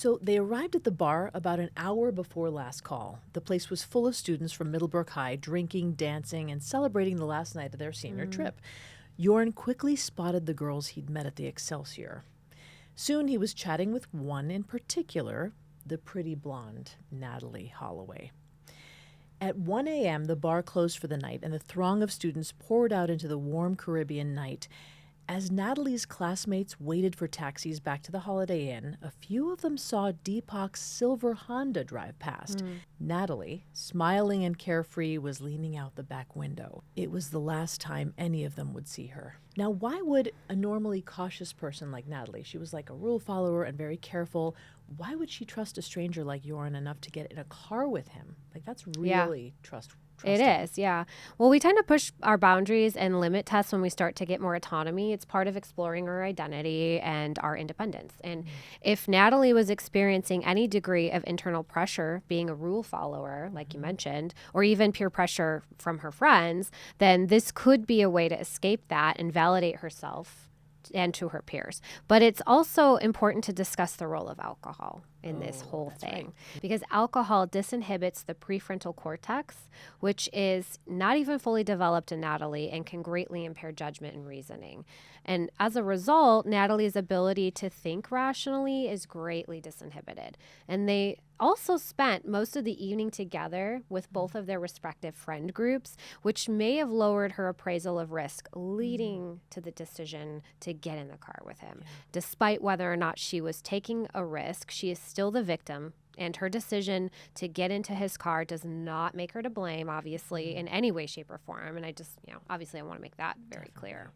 So they arrived at the bar about an hour before last call. The place was full of students from Middlebrook High drinking, dancing, and celebrating the last night of their senior trip. Joran quickly spotted the girls he'd met at the Excelsior. Soon he was chatting with one in particular, the pretty blonde Natalee Holloway. At 1 a.m., the bar closed for the night, and the throng of students poured out into the warm Caribbean night. As Natalee's classmates waited for taxis back to the Holiday Inn, a few of them saw Deepak's silver Honda drive past. Natalee, smiling and carefree, was leaning out the back window. It was the last time any of them would see her. Now, why would a normally cautious person like Natalee, she was like a rule follower and very careful, why would she trust a stranger like Joran enough to get in a car with him? Like, that's really trusting. It is, yeah. Well, we tend to push our boundaries and limit tests when we start to get more autonomy. It's part of exploring our identity and our independence. And if Natalee was experiencing any degree of internal pressure, being a rule follower, like you mentioned, or even peer pressure from her friends, then this could be a way to escape that and validate herself and to her peers. But it's also important to discuss the role of alcohol in this whole thing, because alcohol disinhibits the prefrontal cortex, which is not even fully developed in Natalee and can greatly impair judgment and reasoning. And as a result, Natalee's ability to think rationally is greatly disinhibited. And they also spent most of the evening together with both of their respective friend groups, which may have lowered her appraisal of risk, leading to the decision to get in the car with him. Despite whether or not she was taking a risk, she is still the victim, and her decision to get into his car does not make her to blame, obviously, in any way, shape, or form. And I just, obviously I want to make that very clear.